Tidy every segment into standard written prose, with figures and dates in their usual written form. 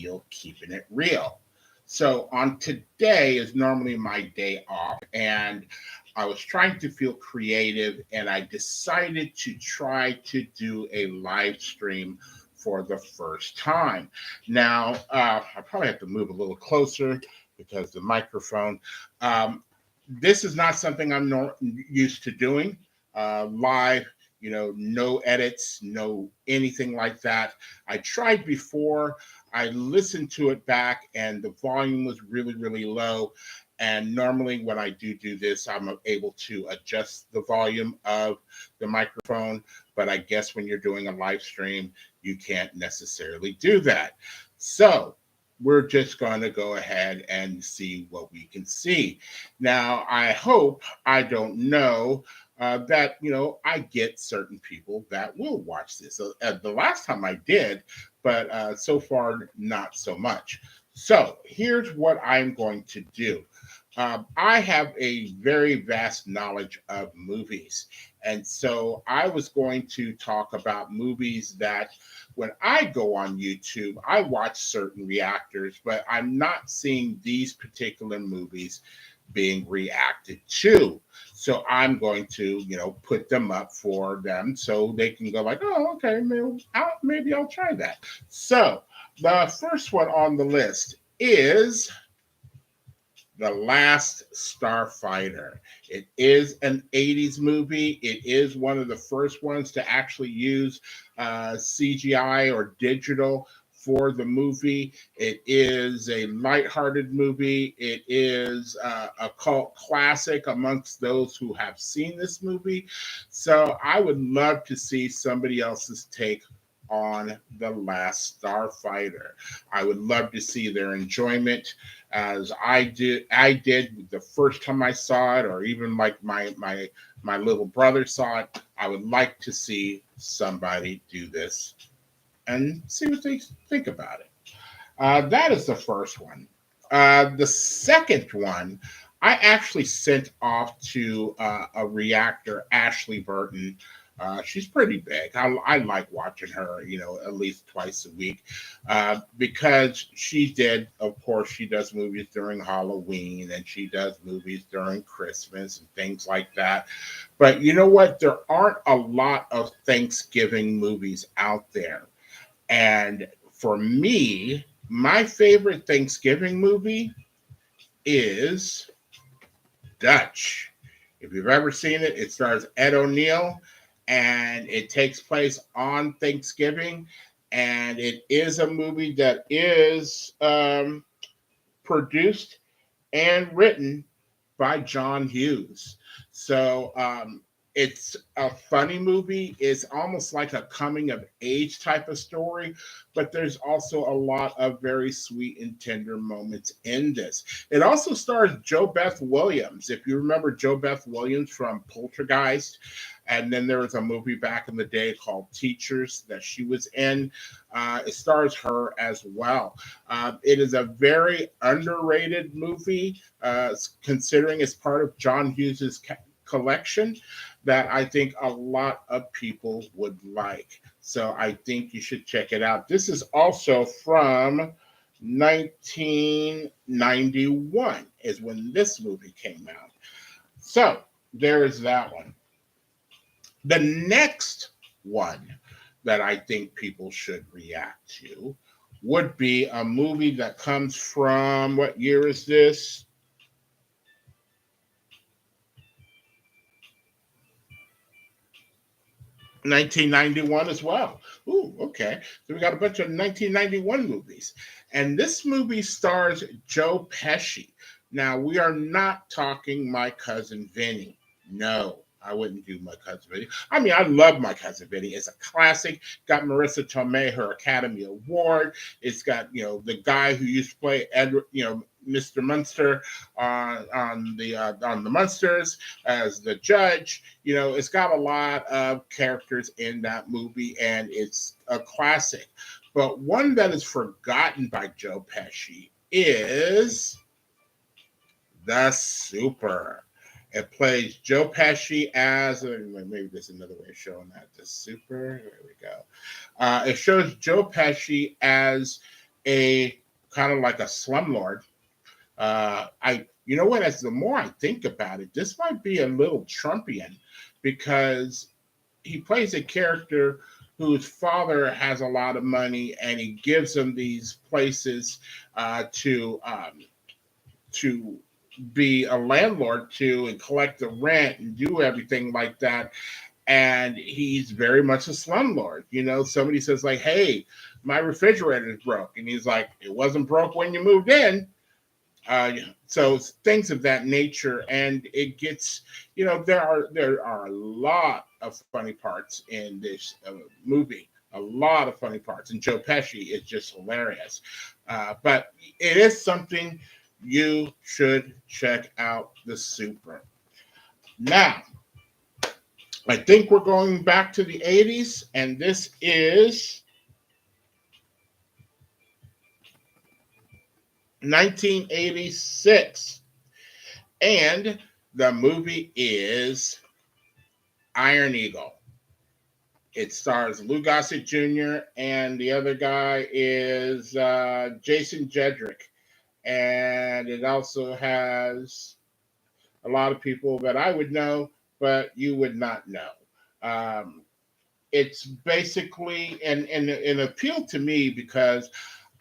feel keeping it real. So on today is normally my day off, and I was trying to feel creative, and I decided to try to do a live stream for the first time. Now, I probably have to move a little closer because the microphone. Um, this is not something I'm used to doing live. No edits, no anything like that. I tried before. I listened to it back, and the volume was really, really low. And normally, when I do this, I'm able to adjust the volume of the microphone. But I guess when you're doing a live stream, you can't necessarily do that. So we're just going to go ahead and see what we can see. Now, I don't know that, I get certain people that will watch this. So, the last time I did, but so far, not so much. So here's what I'm going to do. I have a very vast knowledge of movies. And so I was going to talk about movies that when I go on YouTube, I watch certain reactors, but I'm not seeing these particular movies being reacted to. So I'm going to, put them up for them so they can go like, oh, okay, maybe I'll try that. So the first one on the list is The Last Starfighter. It is an 80s movie. It is one of the first ones to actually use CGI or digital for the movie. It is a lighthearted movie. It is a cult classic amongst those who have seen this movie. So I would love to see somebody else's take on The Last Starfighter. I would love to see their enjoyment as I did the first time I saw it, or even like my little brother saw it. I would like to see somebody do this and see what they think about it. That is the first one. The second one, I actually sent off to a reactor, Ashley Burton. She's pretty big. I like watching her, at least twice a week, because of course, she does movies during Halloween and she does movies during Christmas and things like that. But you know what? There aren't a lot of Thanksgiving movies out there. And for me, my favorite Thanksgiving movie is Dutch. If you've ever seen it, it stars Ed O'Neill and it takes place on Thanksgiving. And it is a movie that is produced and written by John Hughes. So it's a funny movie. It's almost like a coming of age type of story, but there's also a lot of very sweet and tender moments in this. It also stars Jo Beth Williams. If you remember Jo Beth Williams from Poltergeist, and then there was a movie back in the day called Teachers that she was in. It stars her as well. It is a very underrated movie, considering it's part of John Hughes's collection that I think a lot of people would like. So I think you should check it out. This is also from 1991 is when this movie came out. So there is that one. The next one that I think people should react to would be a movie that comes from, what year is this? 1991 as well. Ooh, okay. So we got a bunch of 1991 movies. And this movie stars Joe Pesci. Now, we are not talking My Cousin Vinny. No, I wouldn't do My Cousin Vinny. I mean, I love My Cousin Vinny. It's a classic. Got Marissa Tomei her Academy Award. It's got, the guy who used to play Edward, Mr. Munster on the Munsters as the judge. It's got a lot of characters in that movie, and it's a classic. But one that is forgotten by Joe Pesci is The Super. It plays Joe Pesci as, maybe there's another way of showing that. The Super, there we go. It shows Joe Pesci as a kind of like a slumlord. You know what? As the more I think about it, this might be a little Trumpian because he plays a character whose father has a lot of money and he gives him these places to be a landlord to and collect the rent and do everything like that. And he's very much a slumlord. You know, somebody says like, "Hey, my refrigerator is broke," and he's like, "It wasn't broke when you moved in." So things of that nature, and it gets, there are a lot of funny parts in this movie, a lot of funny parts, and Joe Pesci is just hilarious. But it is something you should check out. The Super. Now, I think we're going back to the 80s, and this is 1986. And the movie is Iron Eagle. It stars Lou Gossett Jr. and the other guy is Jason Jedrick. And it also has a lot of people that I would know, but you would not know. Um, it's basically and appealed to me because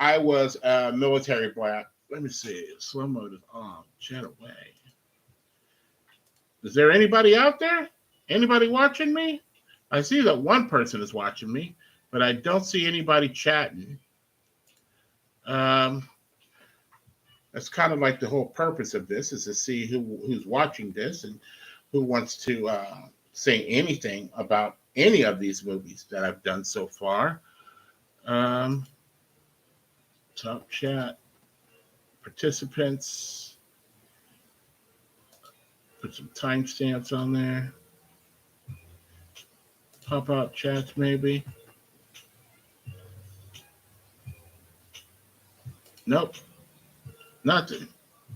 I was a military brat. Let me see. Slow mode is on. Chat away. Is there anybody out there? Anybody watching me? I see that one person is watching me, but I don't see anybody chatting. Um, that's kind of like the whole purpose of this is to see who's watching this and who wants to say anything about any of these movies that I've done so far. Um, Top chat participants. Put some timestamps on there. Pop out chats maybe. Nope, nothing.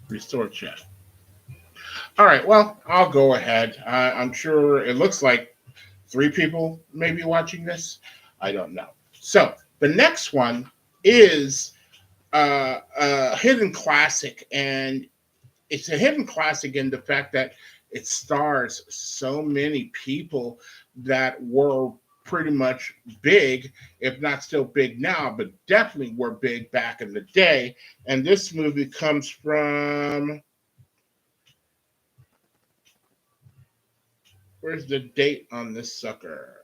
Restore chat. All right, well, I'll go ahead. I'm sure it looks like three people may be watching this. I don't know. So the next one is a hidden classic, and it's a hidden classic in the fact that it stars so many people that were pretty much big, if not still big now, but definitely were big back in the day. And this movie comes from, where's the date on this sucker?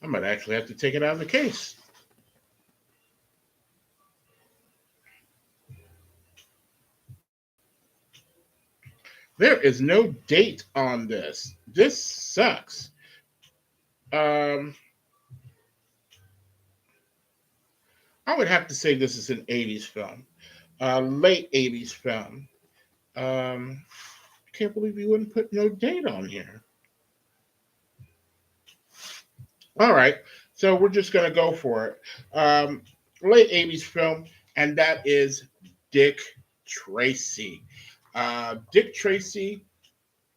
I might actually have to take it out of the case. There is no date on this. This sucks. Um, I would have to say this is an 80s film, late 80s film. Um, I can't believe you wouldn't put no date on here. All right, so we're just going to go for it. Late 80s film, and that is Dick Tracy. Dick Tracy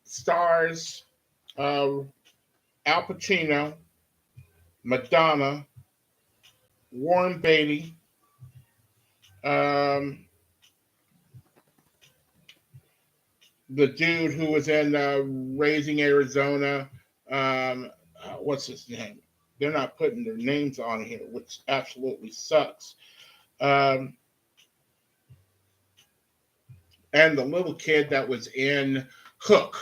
stars uh, Al Pacino, Madonna, Warren Beatty, um, the dude who was in Raising Arizona. What's his name? They're not putting their names on here, which absolutely sucks. Um, and the little kid that was in Hook,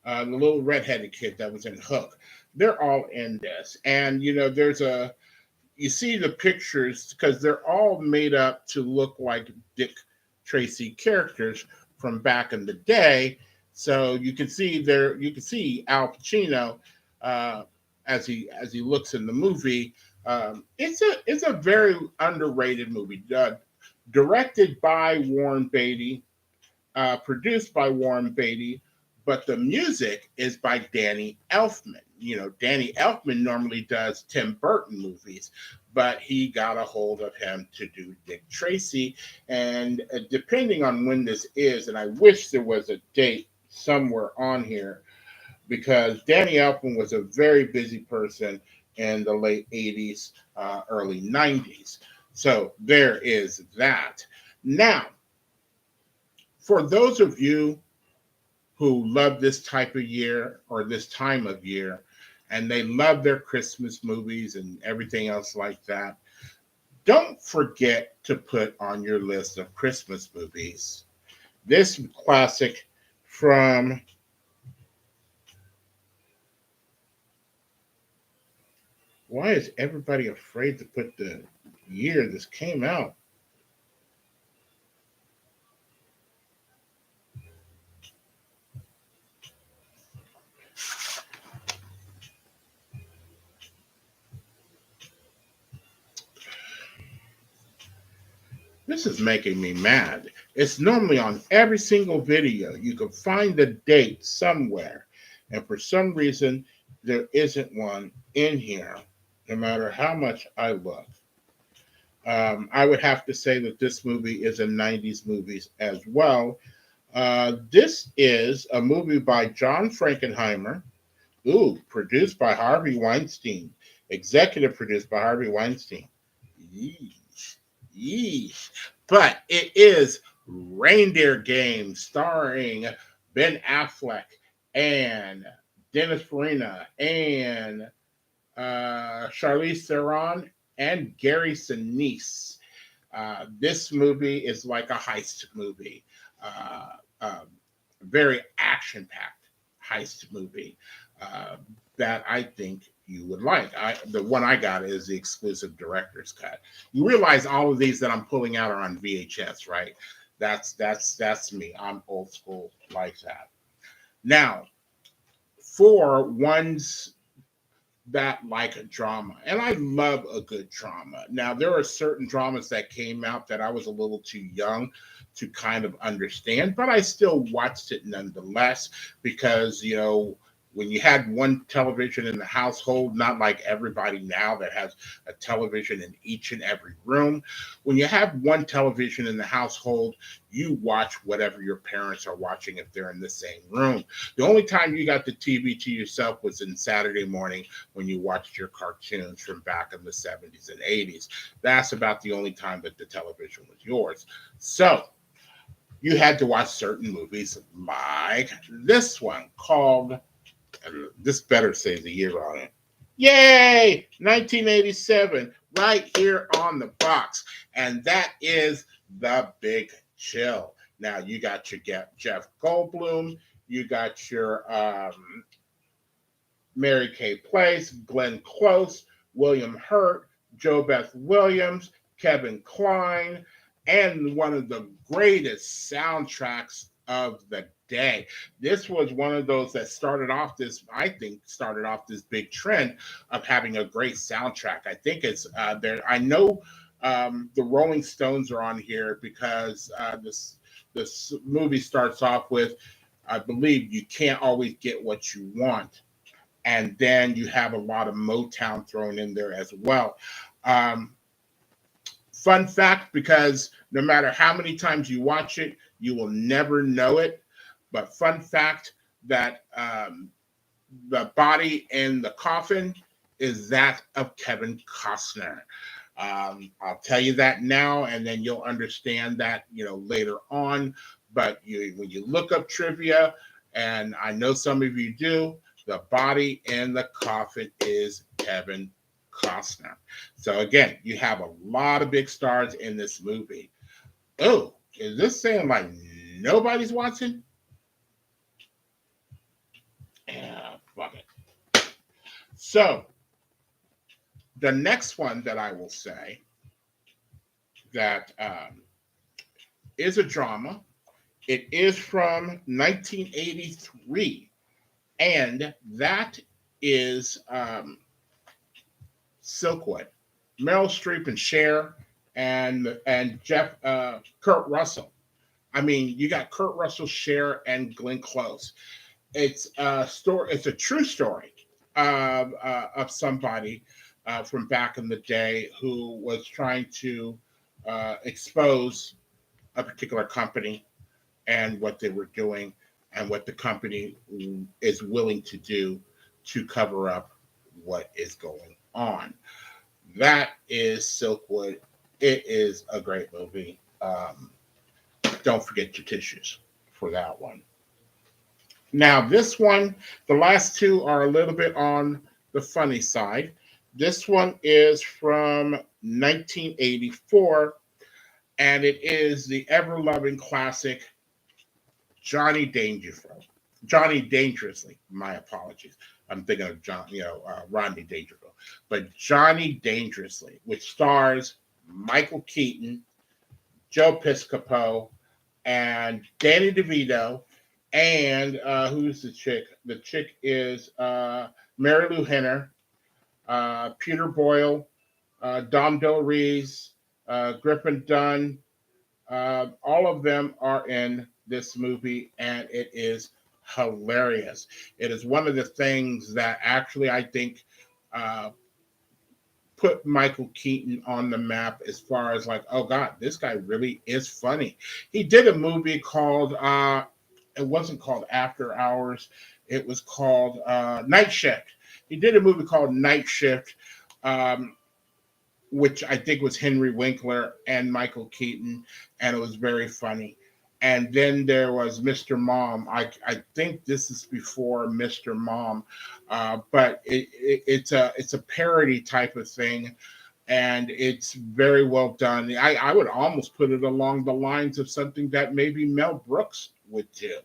the little redheaded kid that was in Hook. They're all in this, and you see the pictures because they're all made up to look like Dick Tracy characters from back in the day. So you can see Al Pacino uh, as he looks in the movie. It's a very underrated movie, directed by Warren Beatty, produced by Warren Beatty, but the music is by Danny Elfman. You know, Danny Elfman normally does Tim Burton movies, but he got a hold of him to do Dick Tracy. And depending on when this is, and I wish there was a date somewhere on here, because Danny Elfman was a very busy person in the late 80s, early 90s. So there is that. Now, for those of you who love this type of year or this time of year, and they love their Christmas movies and everything else like that, don't forget to put on your list of Christmas movies this classic from, why is everybody afraid to put the year this came out? This is making me mad. It's normally on every single video. You can find the date somewhere. And for some reason, there isn't one in here, no matter how much I look. I would have to say that this movie is a 90s movie as well. This is a movie by John Frankenheimer. Ooh, produced by Harvey Weinstein. Executive produced by Harvey Weinstein. Yeesh. Yeesh. But it is Reindeer Games starring Ben Affleck and Dennis Farina and Charlize Theron and Gary Sinise. This movie is like a heist movie, uh, very action packed heist movie uh, that I think you would like. The one I got is the exclusive director's cut. You realize all of these that I'm pulling out are on VHS, right? That's me. I'm old school like that. Now, for ones that like a drama, and I love a good drama. Now, there are certain dramas that came out that I was a little too young to kind of understand, but I still watched it nonetheless because, when you had one television in the household, not like everybody now that has a television in each and every room, when you have one television in the household, you watch whatever your parents are watching if they're in the same room. The only time you got the TV to yourself was in Saturday morning when you watched your cartoons from back in the 70s and 80s. That's about the only time that the television was yours. So you had to watch certain movies like this one called, this better say the year on it. Yay! 1987, right here on the box. And that is The Big Chill. Now, you got your Jeff Goldblum, you got your Mary Kay Place, Glenn Close, William Hurt, Joe Beth Williams, Kevin Kline, and one of the greatest soundtracks of the day. This was one of those that I think, started off this big trend of having a great soundtrack. I think it's there. I know the Rolling Stones are on here because this movie starts off with, I believe, you can't always get what you want, and then you have a lot of Motown thrown in there as well. Um, Fun fact, because no matter how many times you watch it, you will never know it. But fun fact that the body in the coffin is that of Kevin Costner. I'll tell you that now, and then you'll understand that later on. But when you look up trivia, and I know some of you do, the body in the coffin is Kevin Costner. So again, you have a lot of big stars in this movie. Oh, is this saying like nobody's watching? Yeah, fuck it. So the next one that I will say that is a drama. It is from 1983, and that is Silkwood. Meryl Streep and Cher and Kurt Russell. I mean, you got Kurt Russell, Cher, and Glenn Close. It's a story. It's a true story of somebody from back in the day who was trying to expose a particular company and what they were doing and what the company is willing to do to cover up what is going on. That is Silkwood. It is a great movie. Don't forget your tissues for that one. Now, this one, the last two are a little bit on the funny side. This one is from 1984, and it is the ever loving classic Johnny Dangerfield. Johnny Dangerously. My apologies. I'm thinking of Rodney Dangerfield, but Johnny Dangerously, which stars Michael Keaton, Joe Piscopo, and Danny DeVito, and who's the chick? The chick is Mary Lou Henner, Peter Boyle, Dom DeLuise, Griffin Dunn. All of them are in this movie, and it is hilarious. It is one of the things that actually I think uh, put Michael Keaton on the map as far as like, oh God, this guy really is funny. He did a movie called it wasn't called After Hours, it was called Night Shift. He did a movie called Night Shift, um, which I think was Henry Winkler and Michael Keaton, and it was very funny. And then there was Mr. Mom. I think this is before Mr. Mom, but it's a parody type of thing, and it's very well done. I would almost put it along the lines of something that maybe Mel Brooks would do,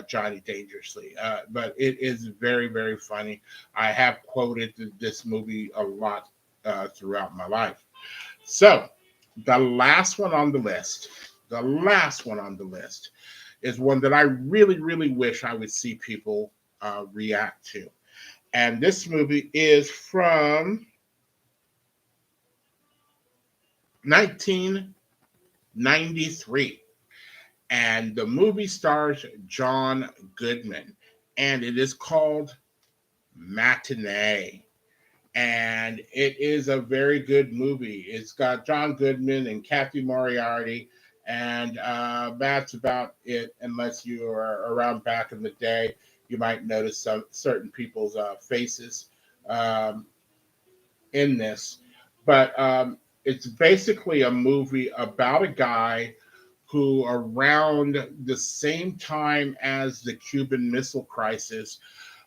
Johnny Dangerously. But it is very, very funny. I have quoted this movie a lot throughout my life. So the last one on the list is one that I really, really wish I would see people react to. And this movie is from 1993. And the movie stars John Goodman. And it is called Matinee. And it is a very good movie. It's got John Goodman and Kathy Moriarty, and that's about it. Unless you are around back in the day, you might notice some certain people's faces um, in this. But it's basically a movie about a guy who, around the same time as the Cuban Missile Crisis,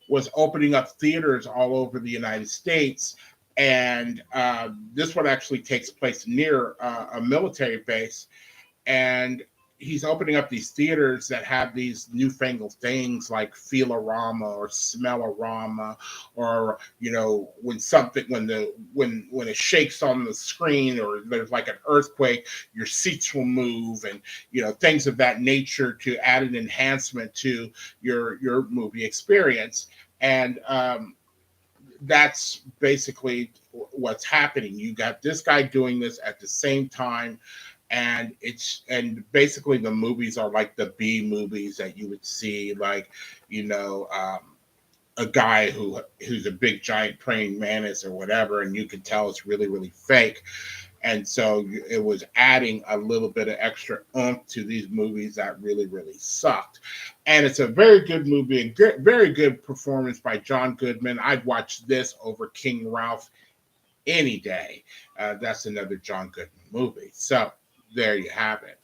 was opening up theaters all over the United States. And this one actually takes place near a military base. And he's opening up these theaters that have these newfangled things like feel-a-rama or smell-a-rama, or when it shakes on the screen, or there's like an earthquake, your seats will move, and things of that nature to add an enhancement to your movie experience. And that's basically what's happening. You got this guy doing this at the same time, and basically the movies are like the B movies that you would see, like a guy who's a big giant praying mantis or whatever, and you can tell it's really, really fake. And so it was adding a little bit of extra oomph to these movies that really, really sucked. And it's a very good movie, a good, very good performance by John Goodman. I'd watch this over King Ralph any day. That's another John Goodman movie. So there you have it.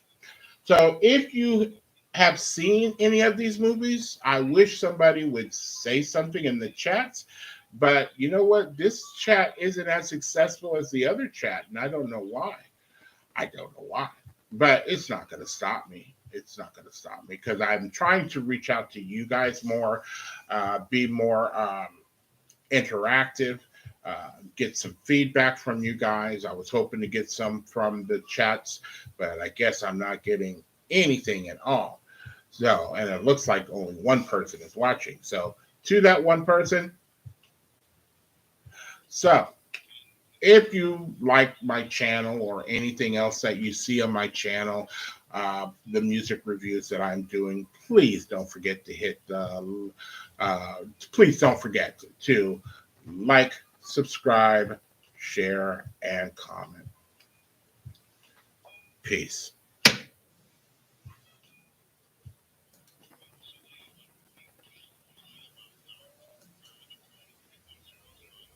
So if you have seen any of these movies, I wish somebody would say something in the chats. But you know what? This chat isn't as successful as the other chat, and I don't know why. I don't know why. But it's not going to stop me. It's not going to stop me because I'm trying to reach out to you guys more, be more interactive, get some feedback from you guys. I was hoping to get some from the chats, but I guess I'm not getting anything at all. So, and it looks like only one person is watching. So, to that one person, so if you like my channel or anything else that you see on my channel, the music reviews that I'm doing, please don't forget to please don't forget to like, subscribe, share, and comment. Peace.